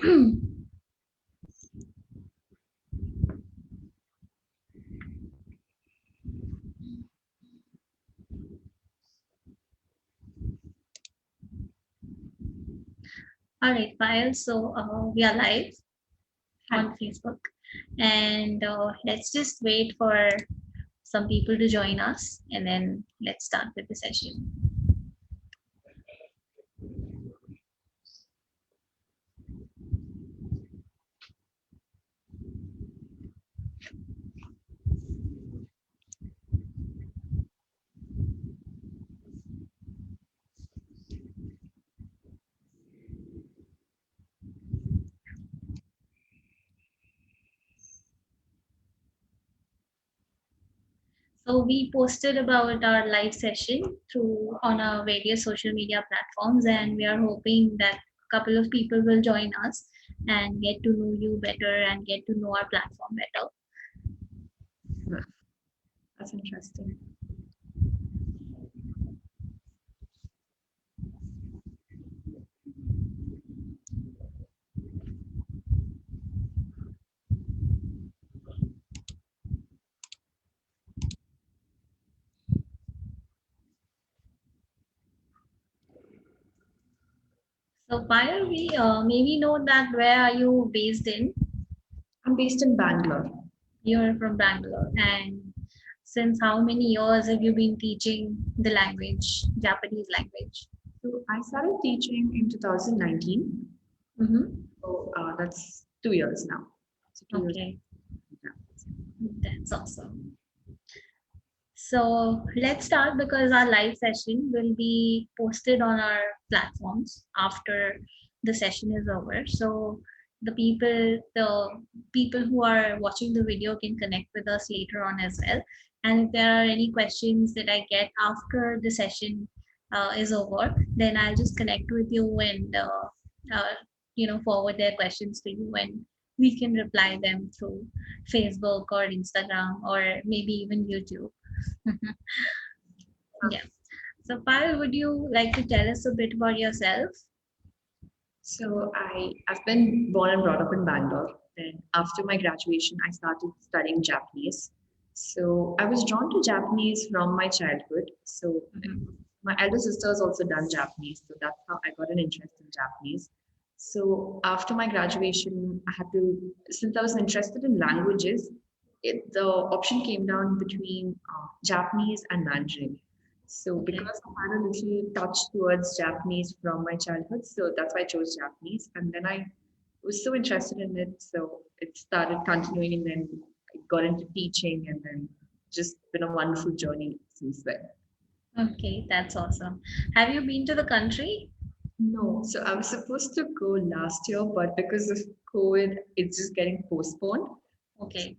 All right, Payal. So we are live Hi. on Facebook, and let's just wait for some people to join us, and then let's start with the session. So we posted about our live session through on our various social media platforms, and we are hoping that a couple of people will join us and get to know you better and get to know our platform better. That's interesting. So Payal, we maybe know that where are you based in? I'm based in Bangalore. You're from Bangalore, and since how many years have you been teaching the language, Japanese language? So I started teaching in 2019. Mm-hmm. So that's 2 years now. So 2 years. Okay, Yeah. that's awesome. So let's start because our live session will be posted on our platforms after the session is over. So the people who are watching the video can connect with us later on as well. And if there are any questions that I get after the session is over, then I'll just connect with you and forward their questions to you, and we can reply them through Facebook or Instagram or maybe even YouTube. Yeah. So, Payal, would you like to tell us a bit about yourself? So I've been born and brought up in Bangalore. Then after my graduation, I started studying Japanese. So I was drawn to Japanese from my childhood. So Mhm. my elder sister has also done Japanese, so that's how I got an interest in Japanese. So after my graduation, I had to, since I was interested in languages, the option came down between Japanese and Mandarin. So Okay. because I had a little touch towards Japanese from my childhood, so that's why I chose Japanese. And then I was so interested in it, so it started continuing, and then I got into teaching, and then just been a wonderful journey since then. Okay, that's awesome. Have you been to the country? No, so I was supposed to go last year, but because of COVID, it's just getting postponed. Okay.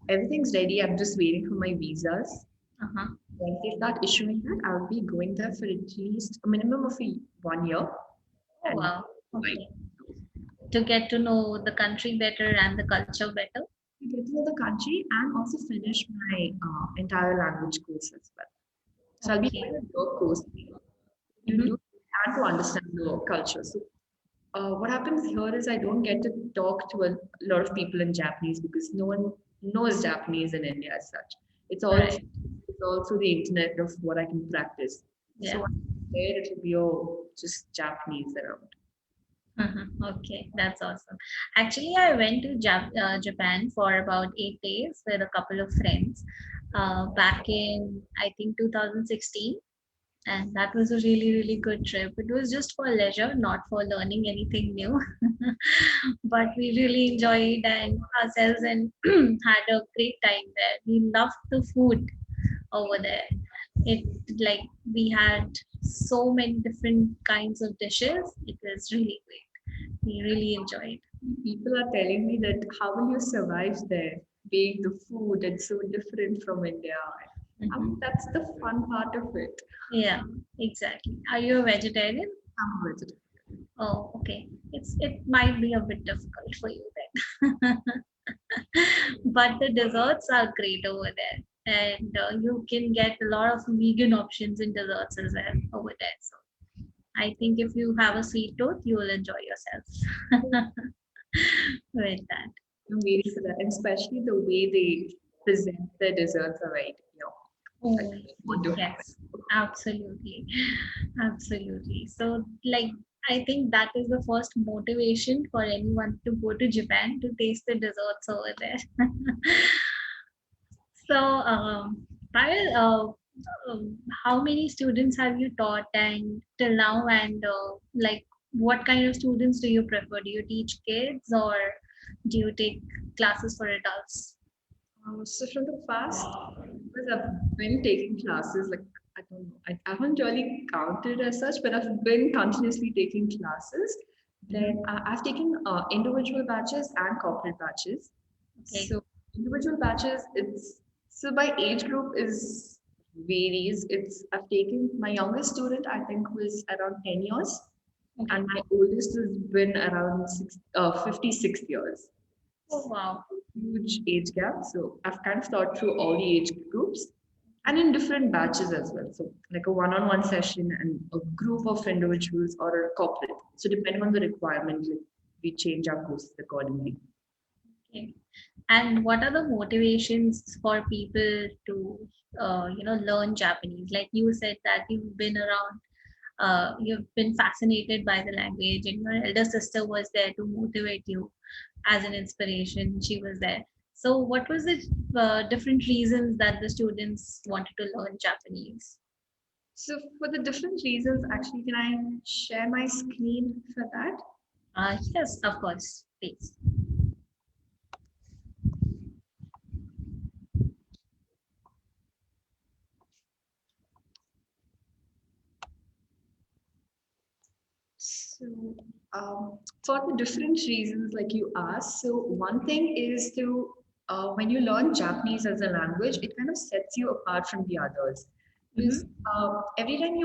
Everything's ready. I'm just waiting for my visas. Uh-huh. Once they start issuing that, I'll be going there for at least a minimum of 1 year. Oh, And wow. like, Okay. To get to know the country better and the culture better. to get to know the country and also finish my entire language course as well. So I'll be Okay. doing a work course to Mm-hmm. do and to understand the culture. So what happens here is I don't get to talk to a lot of people in Japanese because no one knows Japanese in India as such. Right. It's all through the internet of what I can practice. So Yeah. there it'll be all just Japanese around. Okay, that's awesome. Actually, I went to Japan for about 8 days with a couple of friends back in, I think, 2016. And that was a really, really good trip. It was just for leisure, not for learning anything new. But we really enjoyed and ourselves and had a great time there. We loved the food over there. It like we had so many different kinds of dishes. It was really great. We really enjoyed. People are telling me that how will you survive there, being the food it's so different from India. Mhm. That's the fun part of it. Yeah, exactly. Are you a vegetarian? I'm a vegetarian. Oh, okay. It might be a bit difficult for you then. But the desserts are great over there, and you can get a lot of vegan options in desserts as well over there. So I think if you have a sweet tooth, you will enjoy yourself. with that. I'm waiting for that, and especially the way they present their desserts are right. I Oh, want to have yes, absolutely. Absolutely. So, like, I think that is the first motivation for anyone to go to Japan to taste the desserts over there. So, Payal, how many students have you taught and till now? And like, what kind of students do you prefer? Do you teach kids or do you take classes for adults? So from the past, because I've been taking classes, like I don't know, I haven't really counted as such, but I've been continuously taking classes. Then Mhm. I've taken individual batches and corporate batches. Okay. So individual batches, it's so by age group is varies. It's I've taken my youngest student I think was around 10 years, and Okay. my oldest has been around 56 years. Oh, wow. Huge age gap. So I've kind of thought through all the age groups and in different batches as well. So like a one-on-one session and a group of individuals or a corporate. So depending on the requirement, like, we change our courses accordingly. Okay. And what are the motivations for people to, learn Japanese? Like you said that you've been fascinated by the language, and your elder sister was there to motivate you as an inspiration. She was there. So, what was the different reasons that the students wanted to learn Japanese? So for the different reasons, actually, can I share my screen for that? Yes, of course, please. So, for the different reasons, like you asked, so one thing is when you learn Japanese as a language, it kind of sets you apart from the others. Because Mm-hmm. every time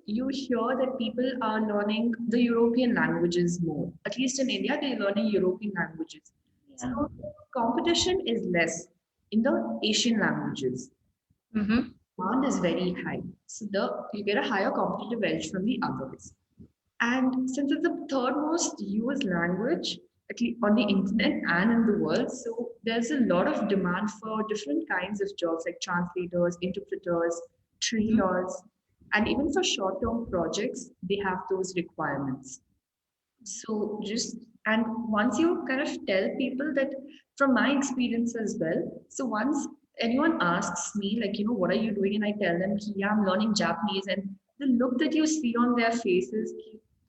you hear that people are learning the European languages more, at least in India, they're learning European languages. Yeah. So competition is less in the Asian languages. Mm-hmm. Demand is very high, so you get a higher competitive edge from the others. And since it's the third most used language, at least on the internet and in the world, so there's a lot of demand for different kinds of jobs like translators, interpreters, Mm-hmm. trainers, and even for short-term projects, they have those requirements. So just and once you kind of tell people that from my experience as well, so once anyone asks me like, what are you doing? And I tell them, yeah, I'm learning Japanese, and the look that you see on their faces,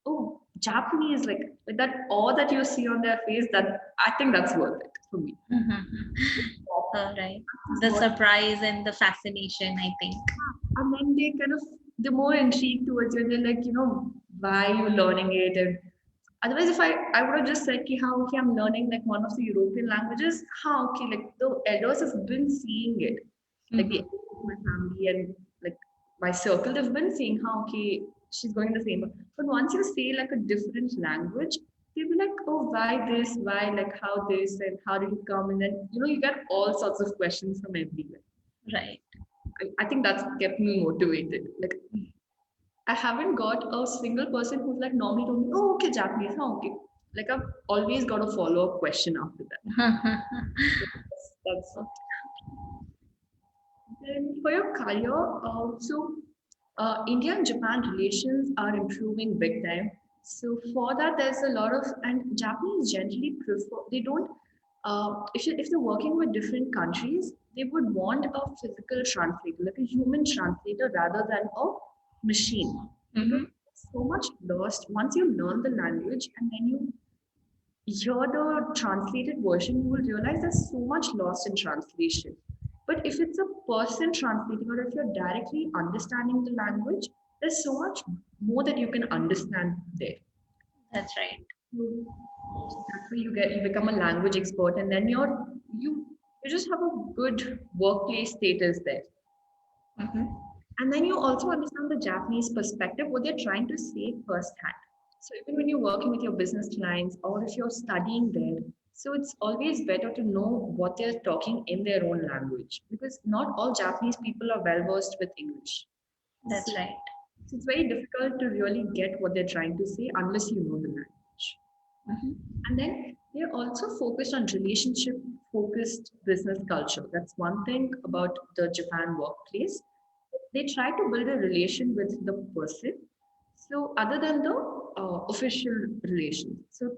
oh, Japanese, like with that awe that you see on their face, that I think that's worth it for me. Mm-hmm. All right. That's The what, surprise and the fascination, I think. and then they kind of they're more intrigued towards you, and they're like, why are you learning it? And otherwise, if I would have just said, ki, how, okay, I'm learning like one of the European languages, how, okay, like the elders have been seeing it. Like the Mm-hmm. elders of my family and like my circle have been seeing how, okay, she's going the same. But once you say like a different language, they'll be like, oh, why this? Why, like, how this? And how did it come? And then, you get all sorts of questions from everywhere. Right. I think that's kept me motivated. Like, I haven't got a single person who's like normally told me, oh, okay, Japanese, oh, okay. Like I've always got a follow-up question after that. That's then for your career. India and Japan relations are improving big time. So for that, there's a lot of and Japanese generally prefer they don't. If they're working with different countries, they would want a physical translator, like a human translator, rather than a machine, because Mm-hmm. so much lost once you learn the language and then you hear the translated version, you will realize there's so much lost in translation. But if it's a person translating, or if you're directly understanding the language, there's so much more that you can understand there. That's right. So that's where you become a language expert, and then you you just have a good workplace status there. Mm-hmm. And then you also understand the Japanese perspective, what they're trying to say firsthand. So even when you're working with your business clients or if you're studying there, so it's always better to know what they're talking in their own language, because not all Japanese people are well versed with English. That's So, right. so it's very difficult to really get what they're trying to say unless you know the language. Mm-hmm. And then They're also focused on relationship focused business culture. That's one thing about the Japan workplace. They try to build a relation with the person. So, other than the official relation. So,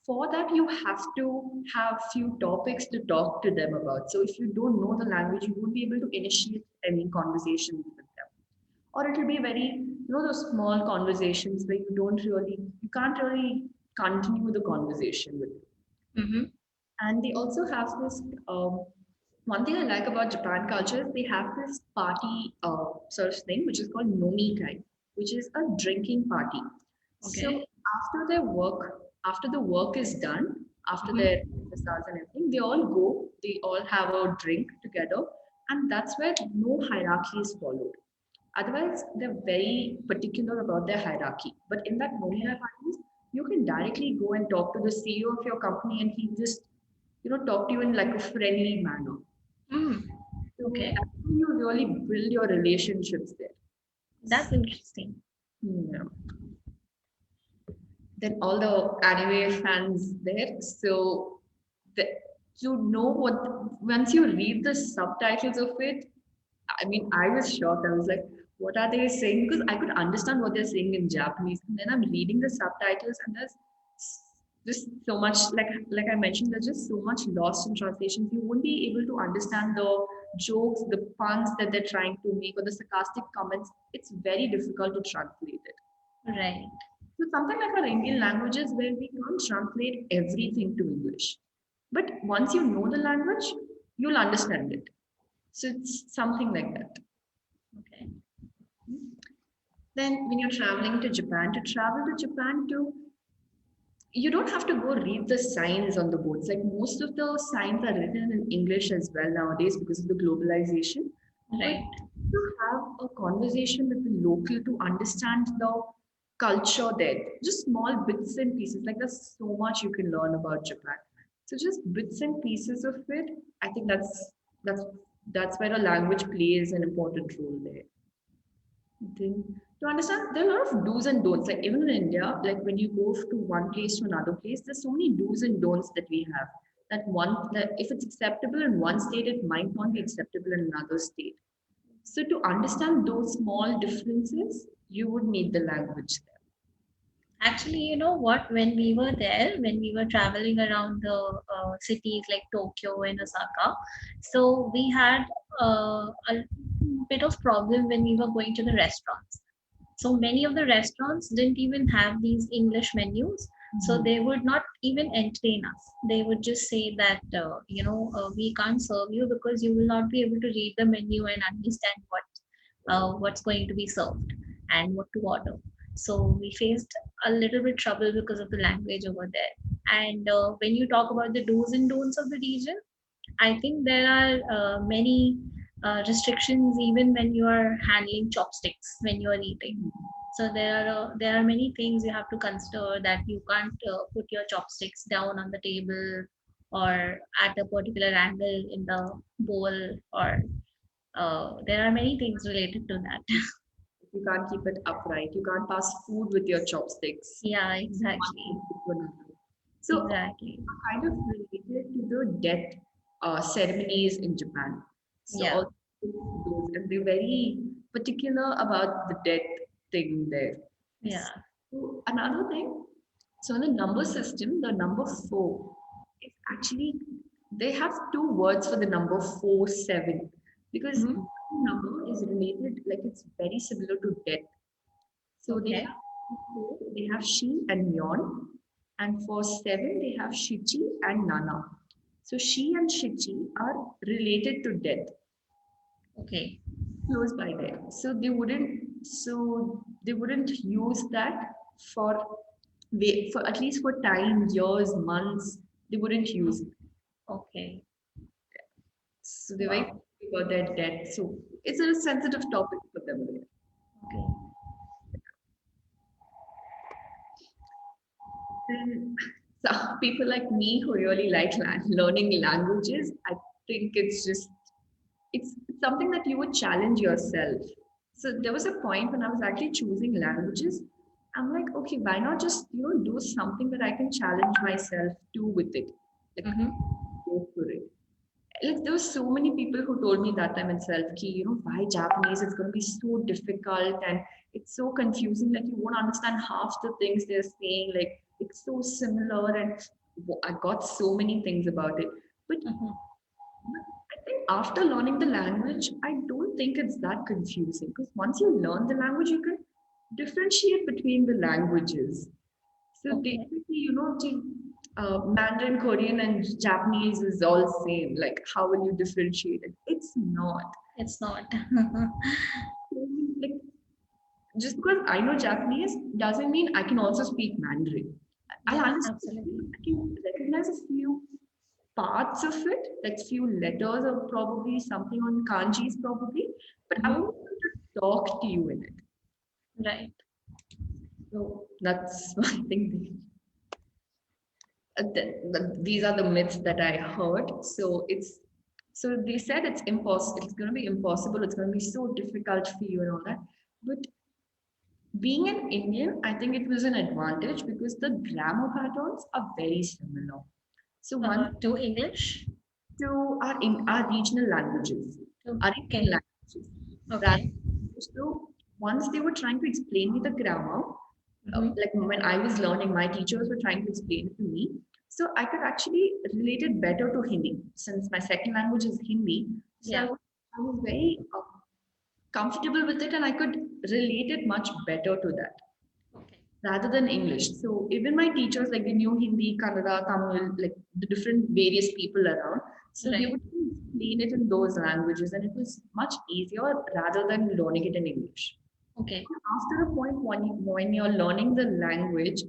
for that, you have to have few topics to talk to them about. So, if you don't know the language, you won't be able to initiate any conversations with them. Or it will be very, those small conversations where you can't really continue the conversation with them. Mm-hmm. And they also have this. One thing I like about Japan culture is they have this party sort of thing, which is called nomikai, which is a drinking party. So Okay. after the work is done, after their Mm-hmm. office hours and everything, they all have a drink together, and that's where no hierarchy is followed. Otherwise, they're very particular about their hierarchy. But in that nomikai Okay. parties, you can directly go and talk to the CEO of your company, and he just talk to you in like a friendly manner. Mm. So Okay. that's how you really build your relationships there. That's interesting. Yeah. Then all the anime fans there. So the, to know what once you read the subtitles of it, I mean, I was shocked. I was like, what are they saying? Because I could understand what they're saying in Japanese. And then I'm reading the subtitles, and there's just so much, like I mentioned, there's just so much lost in translation. You won't be able to understand the jokes, the puns that they're trying to make, or the sarcastic comments. It's very difficult to translate it. Right. So something like our Indian languages where we can't translate everything to English. But once you know the language, you'll understand it. So it's something like that. Okay. Then when you're traveling to Japan, to travel to Japan to you don't have to go read the signs on the boards. Like most of the signs are written in English as well nowadays because of the globalization. But Right. to have a conversation with the local to understand the culture there, just small bits and pieces. Like there's so much you can learn about Japan. So just bits and pieces of it. I think that's that's where a language plays an important role there thing to understand there are a lot of do's and don'ts like even in India like when you go to one place to another place there's so many do's and don'ts that we have that if it's acceptable in one state it might not be acceptable in another state so to understand those small differences you would need the language there. Actually, you know what? When we were there, when we were traveling around the cities like Tokyo and Osaka, so we had a bit of problem when we were going to the restaurants. So many of the restaurants didn't even have these English menus, so Mhm. they would not even entertain us. They would just say that we can't serve you because you will not be able to read the menu and understand what's going to be served and what to order. So we faced a little bit trouble because of the language over there. And when you talk about the do's and don'ts of the region, I think there are many restrictions even when you are handling chopsticks when you are eating. So there are many things you have to consider that you can't put your chopsticks down on the table or at a particular angle in the bowl, or there are many things related to that. You can't keep it upright you can't pass food with your chopsticks Yeah, one exactly. thing to another. So Exactly. kind of related to the death ceremonies in Japan. So Yeah. all those, and they're very particular about the death thing there. Yeah. So another thing, so in the number system, the number four is actually they have two words for the number 47 because Mhm. one number is related like it's very similar to death. So Okay. they have she and Myon, and for seven they have Shichi and Nana. So she and Shichi are related to death, Okay. close by there. So they wouldn't use that for for at least for time, years, months. They wouldn't use it. Okay. So they're very Wow. particular about their death. So it's a sensitive topic for them. Okay. Then some people like me who really like learning languages, I think it's something that you would challenge yourself. So there was a point when I was actually choosing languages. I'm like, okay, why not just, do something that I can challenge myself to with it? Like, Mm-hmm. go for it. Like, there were so many people who told me that time itself, ki, why Japanese? It's going to be so difficult and it's so confusing that you won't understand half the things they're saying. Like, it's so similar. And I got so many things about it. But Mm-hmm. I think after learning the language, I don't think it's that confusing because once you learn the language, you can differentiate between the languages. So Okay. basically, Mandarin, Korean, and Japanese is all same. Like, how will you differentiate it? It's not. It's not. Like, just because I know Japanese doesn't mean I can also speak Mandarin. I Yeah, understand, absolutely. I can recognize a few parts of it, like few letters or probably something on kanjis probably, but I won't Mm-hmm. be able to talk to you in it. Right. So that's one thing. These are the myths that I heard. So they said it's impossible. It's going to be impossible. It's going to be so difficult for you and all that. But being an Indian, I think it was an advantage because the grammar patterns are very similar. So one To English? to our regional languages, our Indian Okay. languages. That Okay. so once they were trying to explain me the grammar, Mm-hmm. like when I was learning, my teachers were trying to explain it to me. So I could actually relate it better to Hindi since my second language is Hindi. So Yeah. I was very comfortable with it and I could relate it much better to that Okay. rather than English. So even my teachers, like they knew Hindi, Kannada, Tamil, like the different various people around. So they Right. would explain it in those languages and it was much easier rather than learning it in English. Okay. After a point when you're learning the language,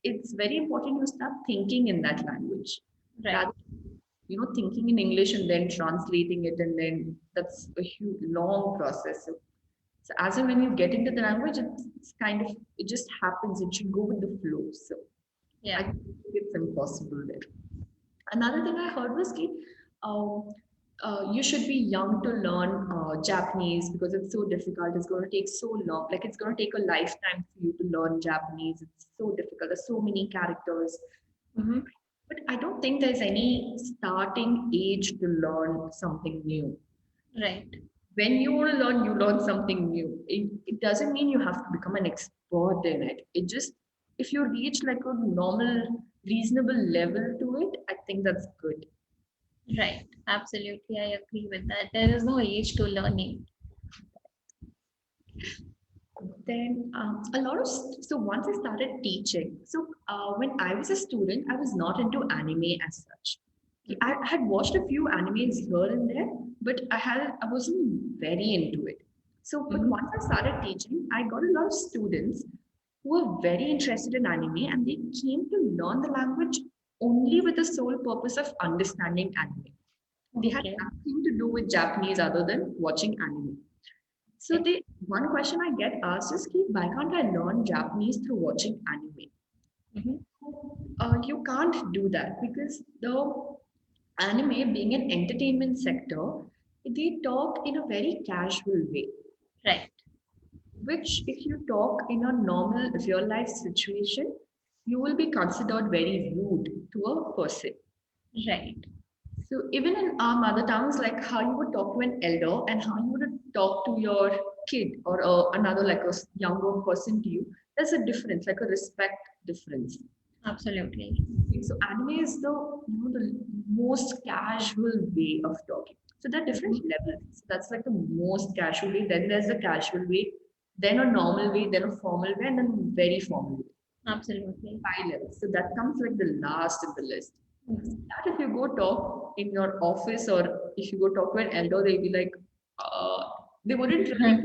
it's very important you start thinking in that language Right. rather than, thinking in English and then translating it and then that's a huge long process. So as and when you get into the language, it's kind of it just happens. It should go with the flow. So I Yeah. think it's impossible there. Another thing I heard was that um, you should be young to learn Japanese because it's so difficult. It's going to take so long. Like it's going to take a lifetime for you to learn Japanese. It's so difficult. There's so many characters. Mm-hmm. But I don't think there's any starting age to learn something new. Right. When you want to learn, you learn something new. It doesn't mean you have to become an expert in it. It just, if you reach like a normal, reasonable level to it, I think that's good. Right. Absolutely. I agree with that. There is no age to learning. Then a lot of, so once I started teaching, so when I was a student, I was not into anime as such. Mm-hmm. I had watched a few animes here and there, but I wasn't very into it. So, but Mm-hmm. once I started teaching, I got a lot of students who were very interested in anime and they came to learn the language only with the sole purpose of understanding anime. They had Okay. nothing to do with Japanese other than watching anime. So Okay. the one question I get asked is, "Ki, why can't I learn Japanese through watching anime?" Mm-hmm. You can't do that because the anime being an entertainment sector, they talk in a very casual way, Right. which if you talk in a normal real life situation, you will be considered very rude to a person. Right. So even in our mother tongues, like how you would talk to an elder and how you would talk to your kid or another like a younger person to you, there's a difference, like a respect difference. Absolutely. So anime is the most casual way of talking. So there are different Mm-hmm. levels. So that's like the most casual way. Then there's the casual way, then a normal way, then a formal way, and then very formal way. Absolutely. Five levels. So that comes like the last in the list. Mm-hmm. That if you go talk in your office or if you go talk to an elder, they'll be like, they wouldn't really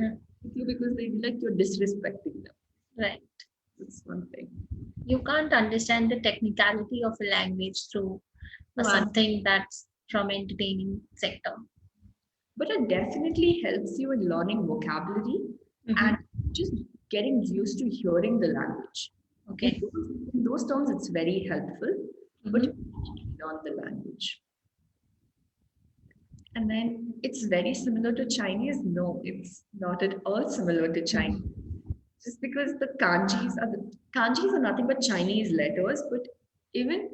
with you because they'd be like you're disrespecting them. Right. That's one thing. You can't understand the technicality of a language through So, something that's from entertaining sector. but it definitely helps you in learning vocabulary and Mm-hmm. just getting used to hearing the language. Okay. In those terms, it's very helpful, but you Mm-hmm. need to learn the language. And then it's very similar to Chinese. No, it's not at all similar to Chinese. just because the kanjis are nothing but Chinese letters, but even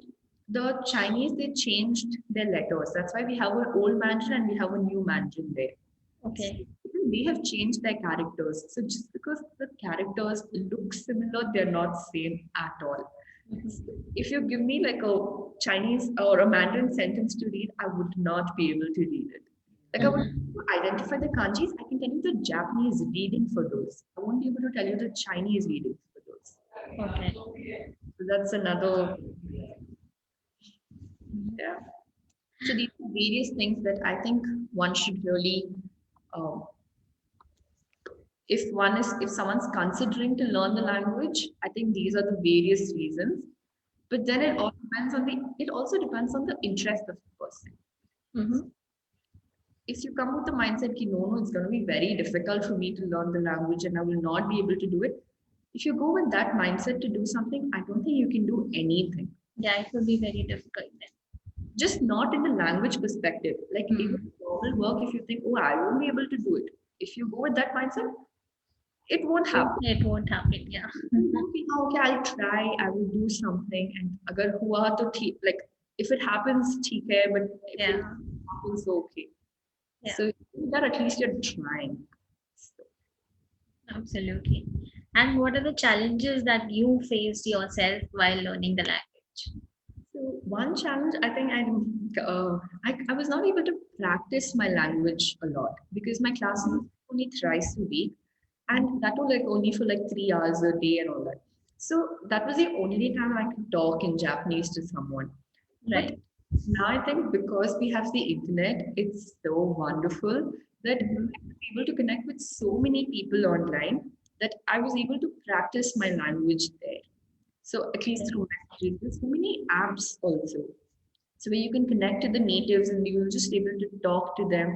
the Chinese they changed their letters. That's why we have an old Mandarin and we have a new Mandarin there. So Okay. even they have changed their characters. So just because the characters look similar, they're not same at all. So Mhm. if you give me like a Chinese or a Mandarin sentence to read, I would not be able to read it. Like I would Mhm. identify the kanjis, I can tell you the Japanese reading for those. I won't be able to tell you the Chinese readings for those. Okay. So that's another, Mhm. yeah. So these are various things that I think one should really, um, if someone's considering to learn the language, I think these are the various reasons. But then it also depends on the interest of the person. Mhm. If you come with the mindset ki no, no, it's going to be very difficult for me to learn the language and I will not be able to do it. If you go with that mindset to do something, I don't think you can do anything. Yeah, it will be very difficult then. Just not in the language perspective. Like even Hmm. normal work, if you think, oh, I won't be able to do it. If you go with that mindset, it won't happen. It won't happen. Yeah. You know कि हाँ, okay, I'll try, I will do something, and अगर हुआ तो ठीक, like if it happens, ठीक है, but if it Yeah. happens, okay. Yeah. So that at least you're trying. So, Absolutely. And what are the challenges that you faced yourself while learning the language? so one challenge I think I was not able to practice my language a lot because my classes Mhm. were only thrice a week, and Mhm. that was like only for like 3 hours a day and all that. So that was the only time I could talk in Japanese to someone. But Right. now I think because we have the internet, it's so wonderful that Mhm. I was able to connect with so many people online that I was able to practice my language there. So at least Okay. through messages, there's so many apps also. So where you can connect to the natives and you're just able to talk to them.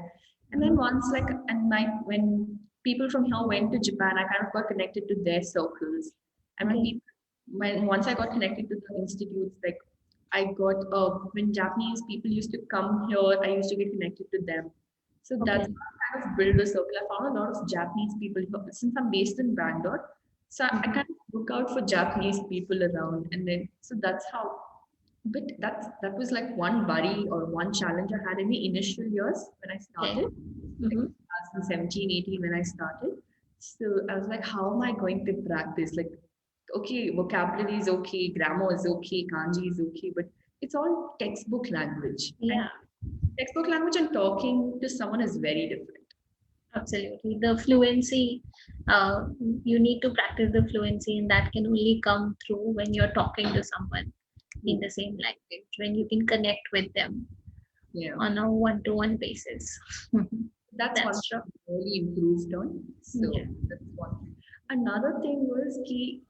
And then Mhm. once like and my when people from here went to Japan, I kind of got connected to their circles. And when Okay. people when once I got connected to the institutes, like I got when Japanese people used to come here, I used to get connected to them. So that's Okay. how I kind of build a circle. I found a lot of Japanese people since I'm based in Bangalore. So I Mhm. kind of look out for Japanese people around, and then so that's how. But that was like one worry or one challenge I had in the initial years when I Okay. started, like Mhm. 2017, 18 when I started. So I was like, how am I going to practice? Like, okay, vocabulary is okay, grammar is okay, kanji is okay, but it's all textbook language. And Yeah. textbook language and talking to someone is very different. Absolutely. The fluency, you need to practice the fluency, and that can only come through when you're talking to someone in the same language, when you can connect with them Yeah. on a one to one basis. That's one That's thing true. I really improved on. Yeah. So that's one thing. Another thing was ki,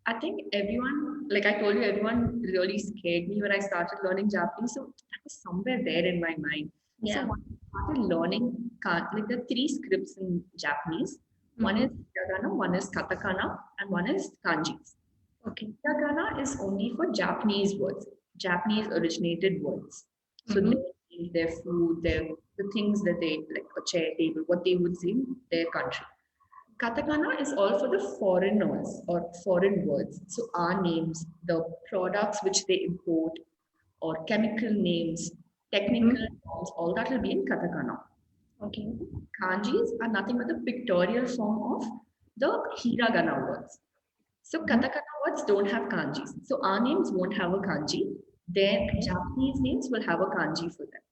I think everyone, like I told you, everyone really scared me when I started learning Japanese. So that was somewhere there in my mind. So Yeah. when I started learning, like there are three scripts in Japanese. One is Hmm. hiragana, one is katakana, and one is kanji. Okay. Hiragana is only for Japanese words, Japanese originated words. So their Hmm. name, their food, the things that they like a chair, table, what they would say in their country. Katakana is all for the foreigners or foreign words. So our names, the products which they import, or chemical names, technical Hmm. forms, all that will be in katakana. Okay. Kanjis are nothing but the pictorial form of the hiragana words. So Hmm. katakana words don't have kanjis. So our names won't have a kanji. Their Okay. Japanese names will have a kanji for them.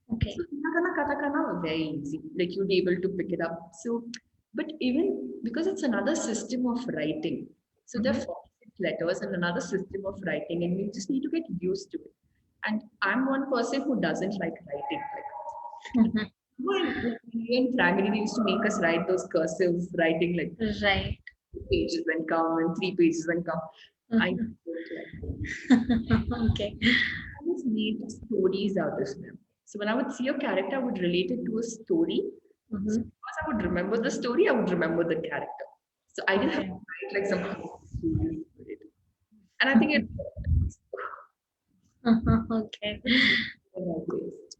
So Okay. hiragana, katakana are very easy. Like you'll be able to pick it up. So, but even because it's another system of writing. So there are Hmm. 46 letters and another system of writing, and you just need to get used to it. And I'm one person who doesn't like writing. Like, when we were in primary, they used to make us write those cursive writing, like Right. 2 pages when come and 3 pages when come. I Mhm. don't like that. Okay. I just made stories out of them. So when I would see a character, I would relate it to a story. So Hmm. because I would remember the story, I would remember the character. So I didn't have to Okay. write like some stories for it. And I think it Okay. worked.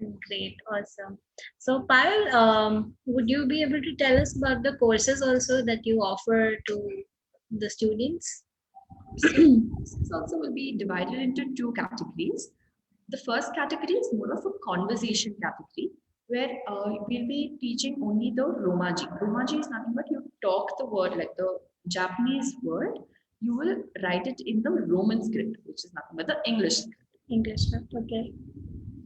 Great, awesome. So, Payal, would you be able to tell us about the courses also that you offer to the students? So this also will be divided into two categories. The first category is more of a conversation category where we'll be teaching only the Romaji. Romaji is nothing but you talk the word like the Japanese word, you will write it in the Roman script, which is nothing but the English script. English, okay.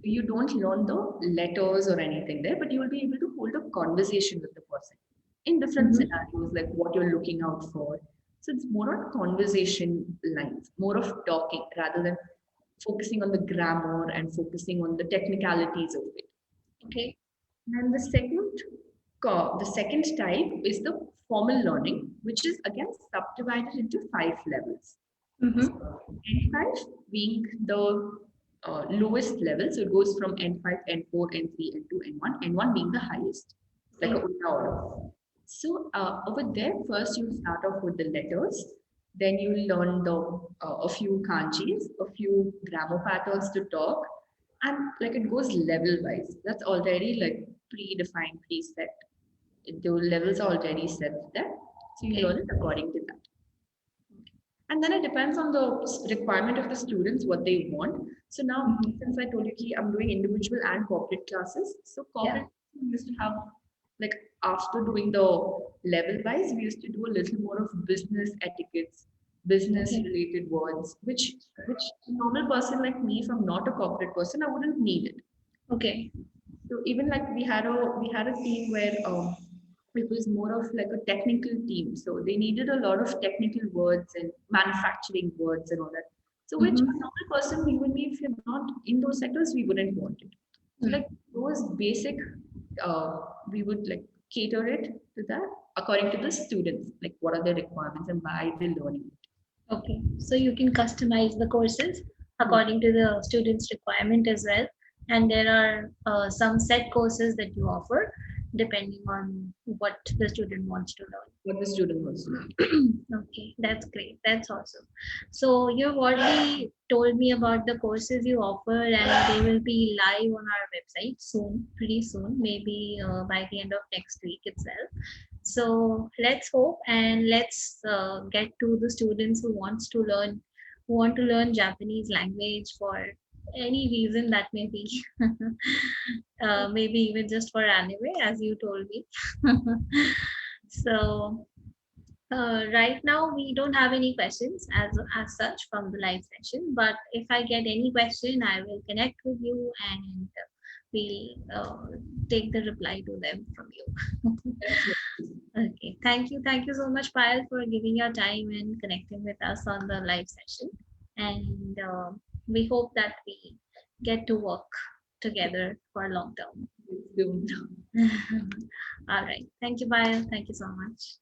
You don't learn the letters or anything there, but you will be able to hold a conversation with the person in different Mm-hmm. scenarios, like what you're looking out for. So it's more on conversation lines, more of talking rather than focusing on the grammar and focusing on the technicalities of it. Okay. And the second type is the formal learning, which is again subdivided into 5 levels. Mm-hmm. N5 being the lowest level, so it goes from N5, N4, N3, N2, N1, N1 being the highest, like a Okay. ultra order. So over there, first you start off with the letters, then you learn a few kanjis, a few grammar patterns to talk, and like it goes level wise. That's already like predefined, preset. The levels are already set there, so you Okay. learn it according to that. And then it depends on the requirement of the students, what they want. So now, Mm-hmm. since I told you ki I'm doing individual and corporate classes, so Yeah. corporate we used to have like after doing the level wise, we used to do a little more of business etiquettes, business Okay. related words, which a normal person like me, if I'm not a corporate person, I wouldn't need it. Okay. So even like we had a team where it was more of like a technical team. So they needed a lot of technical words and manufacturing words and all that. So which a Mm-hmm. normal person, you and me, if you're not in those sectors, we wouldn't want it. So like those basic, uh, we would like cater it to that according to the students, like what are their requirements and why they're learning it. Okay, so you can customize the courses Yeah. according to the student's requirement as well. And there are some set courses that you offer depending on what the student wants to What the student wants to learn. learn. Okay, that's great. That's awesome. So you've already told me about the courses you offer, and they will be live on our website soon, pretty soon, maybe by the end of next week itself. So let's hope and let's get to the students who want to learn Japanese language for any reason that may be. Maybe even just for anime, as you told me. So right now we don't have any questions as such from the live session. But if I get any question, I will connect with you and we'll take the reply to them from you. Okay, thank you so much, Payal, for giving your time and connecting with us on the live session. And we hope that we get to work together for long term. Definitely. All right, thank you, Payal. Thank you so much.